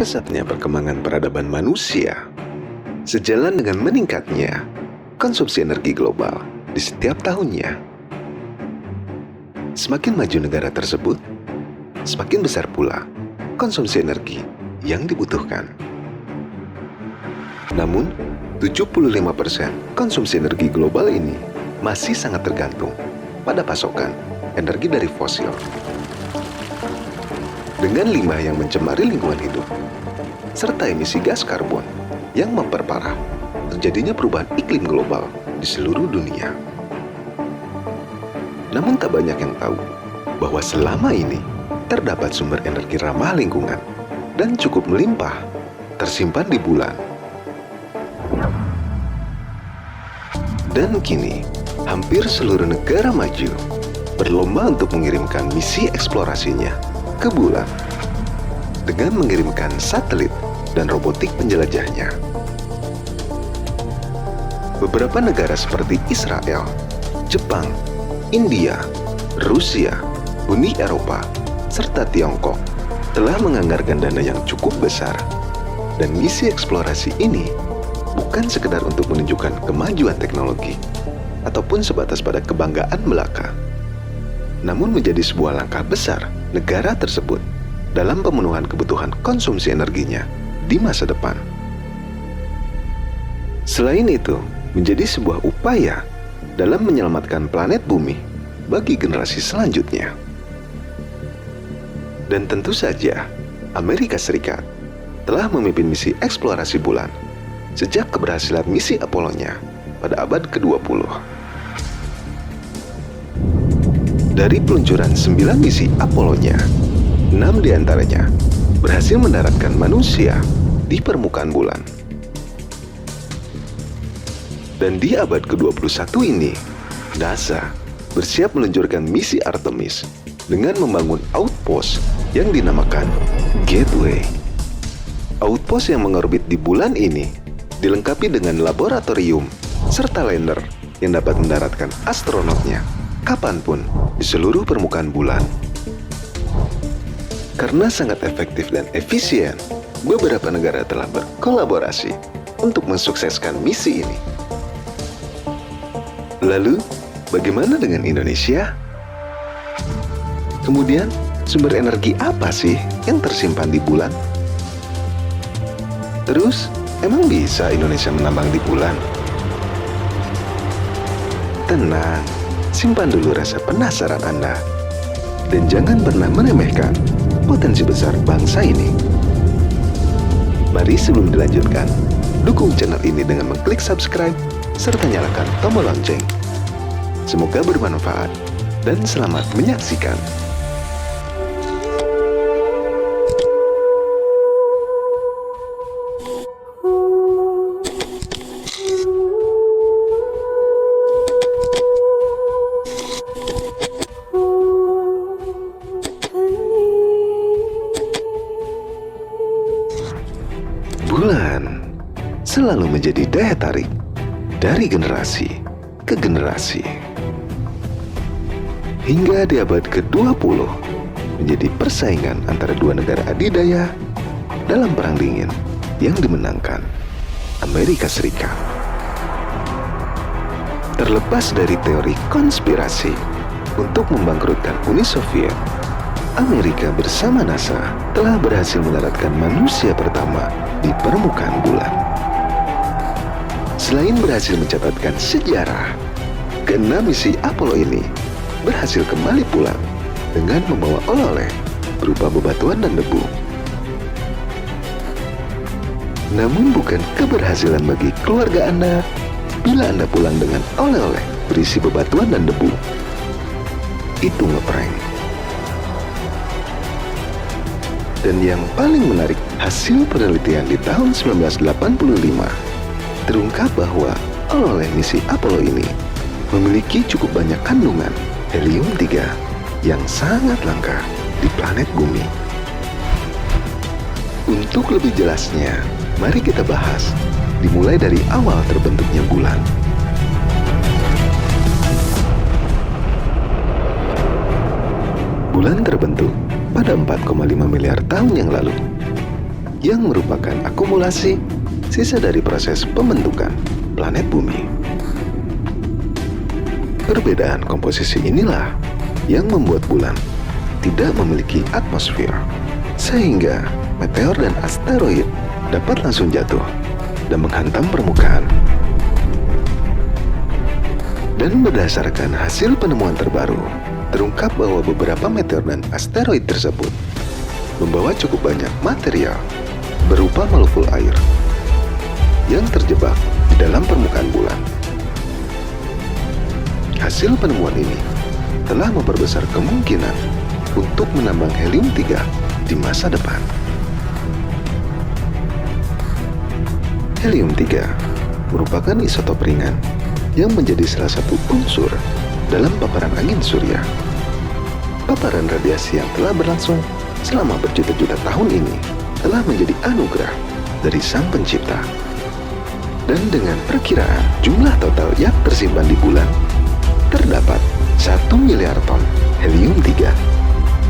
pesatnya perkembangan peradaban manusia, sejalan dengan meningkatnya konsumsi energi global di setiap tahunnya. Semakin maju negara tersebut, semakin besar pula konsumsi energi yang dibutuhkan. Namun, 75% konsumsi energi global ini masih sangat tergantung pada pasokan energi dari fosil. Dengan limbah yang mencemari lingkungan hidup, serta emisi gas karbon yang memperparah terjadinya perubahan iklim global di seluruh dunia. Namun tak banyak yang tahu bahwa selama ini terdapat sumber energi ramah lingkungan dan cukup melimpah tersimpan di bulan. Dan kini, hampir seluruh negara maju berlomba untuk mengirimkan misi eksplorasinya ke bulan dengan mengirimkan satelit dan robotik penjelajahnya. Beberapa negara seperti Israel, Jepang, India, Rusia, Uni Eropa, serta Tiongkok telah menganggarkan dana yang cukup besar. Dan misi eksplorasi ini bukan sekedar untuk menunjukkan kemajuan teknologi ataupun sebatas pada kebanggaan belaka, namun menjadi sebuah langkah besar negara tersebut dalam pemenuhan kebutuhan konsumsi energinya di masa depan. Selain itu, menjadi sebuah upaya dalam menyelamatkan planet bumi bagi generasi selanjutnya. Dan tentu saja, Amerika Serikat telah memimpin misi eksplorasi bulan sejak keberhasilan misi Apollo-nya pada abad ke-20. Dari peluncuran 9 misi Apollo-nya, 6 diantaranya berhasil mendaratkan manusia di permukaan bulan. Dan di abad ke-21 ini, NASA bersiap meluncurkan misi Artemis dengan membangun outpost yang dinamakan Gateway. Outpost yang mengorbit di bulan ini dilengkapi dengan laboratorium serta lander yang dapat mendaratkan astronotnya kapanpun di seluruh permukaan bulan. Karena sangat efektif dan efisien, beberapa negara telah berkolaborasi untuk mensukseskan misi ini. Lalu, bagaimana dengan Indonesia? Kemudian, sumber energi apa sih yang tersimpan di bulan? Terus, emang bisa Indonesia menambang di bulan? Tenang, simpan dulu rasa penasaran Anda. Dan jangan pernah meremehkan potensi besar bangsa ini. Mari sebelum dilanjutkan, dukung channel ini dengan mengklik subscribe serta nyalakan tombol lonceng. Semoga bermanfaat dan selamat menyaksikan. Bulan selalu menjadi daya tarik dari generasi ke generasi. Hingga di abad ke-20 menjadi persaingan antara dua negara adidaya dalam Perang Dingin yang dimenangkan Amerika Serikat. Terlepas dari teori konspirasi untuk membangkrutkan Uni Soviet, Amerika bersama NASA telah berhasil mendaratkan manusia pertama di permukaan bulan. Selain berhasil mencatatkan sejarah, ke-6 misi Apollo ini berhasil kembali pulang dengan membawa oleh-oleh berupa bebatuan dan debu. Namun bukan keberhasilan bagi keluarga Anda bila Anda pulang dengan oleh-oleh berisi bebatuan dan debu. Itu ngeprank. Dan yang paling menarik, hasil penelitian di tahun 1985 terungkap bahwa oleh misi Apollo ini memiliki cukup banyak kandungan helium-3 yang sangat langka di planet bumi. Untuk lebih jelasnya, mari kita bahas dimulai dari awal terbentuknya bulan. Bulan terbentuk pada 4,5 miliar tahun yang lalu yang merupakan akumulasi sisa dari proses pembentukan planet bumi. Perbedaan komposisi inilah yang membuat bulan tidak memiliki atmosfer, sehingga meteor dan asteroid dapat langsung jatuh dan menghantam permukaan. Dan berdasarkan hasil penemuan terbaru, terungkap bahwa beberapa meteor dan asteroid tersebut membawa cukup banyak material berupa molekul air yang terjebak di dalam permukaan bulan. Hasil penemuan ini telah memperbesar kemungkinan untuk menambang helium-3 di masa depan. Helium-3 merupakan isotop ringan yang menjadi salah satu unsur dalam paparan angin surya. Paparan radiasi yang telah berlangsung selama berjuta-juta tahun ini telah menjadi anugerah dari Sang Pencipta. Dan dengan perkiraan jumlah total yang tersimpan di bulan, terdapat 1 miliar ton helium-3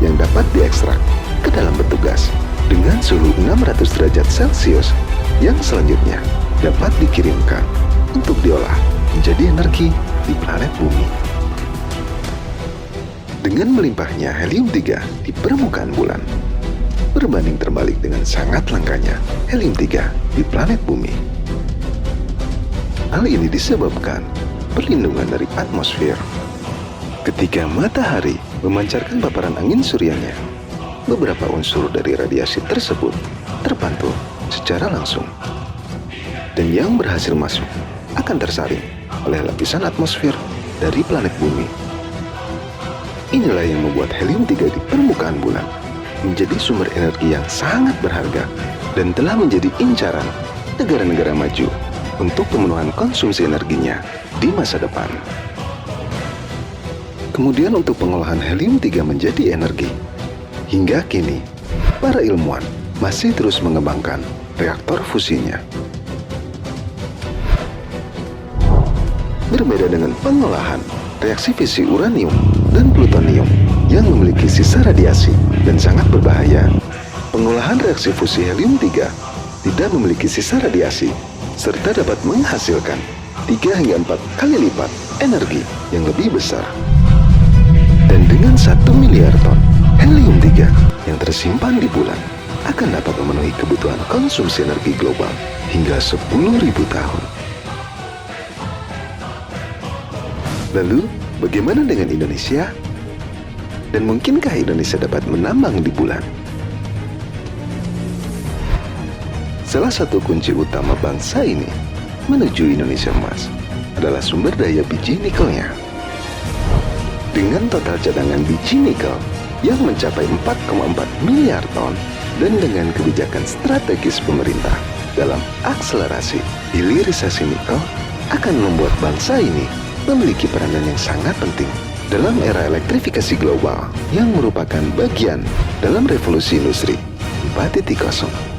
yang dapat diekstrak ke dalam bentuk gas dengan suhu 600 derajat Celcius yang selanjutnya dapat dikirimkan untuk diolah menjadi energi di planet bumi. Dengan melimpahnya helium-3 di permukaan bulan, berbanding terbalik dengan sangat langkanya helium-3 di planet bumi. Hal ini disebabkan perlindungan dari atmosfer. Ketika matahari memancarkan paparan angin suryanya, beberapa unsur dari radiasi tersebut terpantul secara langsung. Dan yang berhasil masuk akan tersaring oleh lapisan atmosfer dari planet bumi. Inilah yang membuat helium-3 di permukaan bulan menjadi sumber energi yang sangat berharga dan telah menjadi incaran negara-negara maju untuk pemenuhan konsumsi energinya di masa depan. Kemudian untuk pengolahan helium-3 menjadi energi, hingga kini para ilmuwan masih terus mengembangkan reaktor fusinya. Berbeda dengan pengolahan reaksi fisi uranium dan plutonium yang memiliki sisa radiasi dan sangat berbahaya, pengolahan reaksi fusi helium-3 tidak memiliki sisa radiasi serta dapat menghasilkan 3 hingga 4 kali lipat energi yang lebih besar. Dan dengan 1 miliar ton helium-3 yang tersimpan di bulan akan dapat memenuhi kebutuhan konsumsi energi global hingga 10.000 tahun. Lalu, bagaimana dengan Indonesia? Dan mungkinkah Indonesia dapat menambang di bulan? Salah satu kunci utama bangsa ini menuju Indonesia emas adalah sumber daya biji nikelnya. Dengan total cadangan biji nikel yang mencapai 4,4 miliar ton dan dengan kebijakan strategis pemerintah dalam akselerasi hilirisasi nikel akan membuat bangsa ini memiliki peranan yang sangat penting dalam era elektrifikasi global yang merupakan bagian dalam revolusi industri 4.0.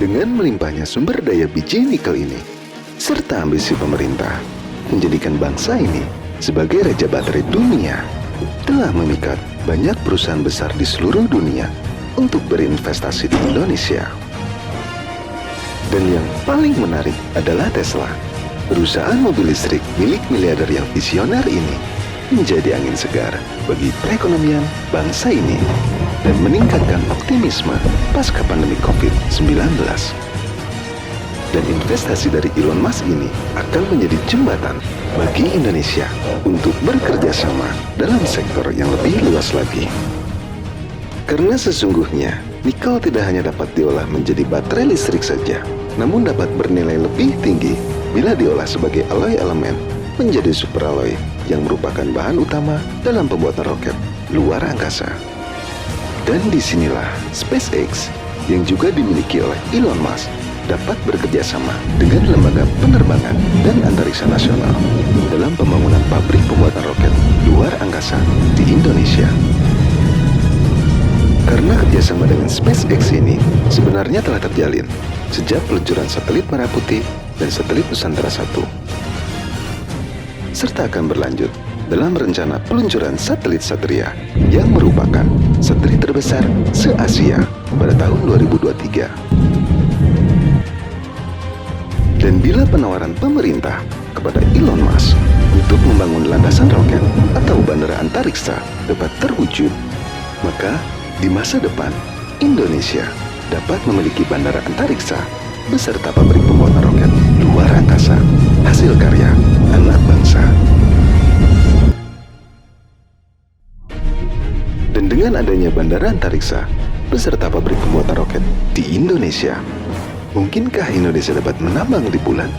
Dengan melimpahnya sumber daya biji nikel ini, serta ambisi pemerintah menjadikan bangsa ini sebagai raja baterai dunia, telah memikat banyak perusahaan besar di seluruh dunia untuk berinvestasi di Indonesia. Dan yang paling menarik adalah Tesla. Perusahaan mobil listrik milik miliarder yang visioner ini menjadi angin segar bagi perekonomian bangsa ini dan meningkatkan optimisme pasca pandemi COVID-19. Dan investasi dari Elon Musk ini akan menjadi jembatan bagi Indonesia untuk bekerja sama dalam sektor yang lebih luas lagi. Karena sesungguhnya, nikel tidak hanya dapat diolah menjadi baterai listrik saja, namun dapat bernilai lebih tinggi bila diolah sebagai alloy elemen menjadi superalloy yang merupakan bahan utama dalam pembuatan roket luar angkasa. Dan disinilah SpaceX yang juga dimiliki oleh Elon Musk dapat bekerja sama dengan lembaga penerbangan dan antariksa nasional dalam pembangunan pabrik pembuatan roket luar angkasa di Indonesia. Karena kerjasama dengan SpaceX ini sebenarnya telah terjalin sejak peluncuran satelit Merah Putih dan satelit Nusantara 1, serta akan berlanjut dalam rencana peluncuran satelit Satria yang merupakan satelit terbesar se-Asia pada tahun 2023. Dan bila penawaran pemerintah kepada Elon Musk untuk membangun landasan roket atau bandara antariksa dapat terwujud, maka di masa depan Indonesia dapat memiliki bandara antariksa beserta pabrik pembuatan roket luar angkasa hasil karya anak bangsa. Dan dengan adanya bandara antariksa beserta pabrik pembuatan roket di Indonesia, mungkinkah Indonesia dapat menambang di bulan?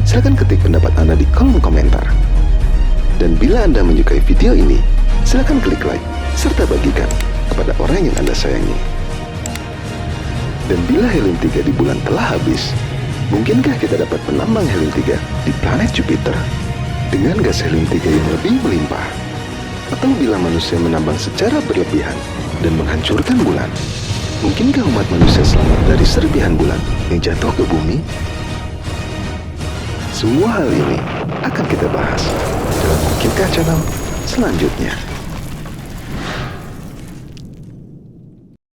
Silahkan ketik pendapat Anda di kolom komentar. Dan bila Anda menyukai video ini, silahkan klik like serta bagikan kepada orang yang Anda sayangi. Dan bila helium-3 di bulan telah habis, mungkinkah kita dapat menambang helium-3 di planet Jupiter dengan gas helium-3 yang lebih melimpah? Atau bila manusia menambang secara berlebihan dan menghancurkan bulan, mungkinkah umat manusia selamat dari serpihan bulan yang jatuh ke bumi? Semua hal ini akan kita bahas dalam Mungkinkah Channel selanjutnya.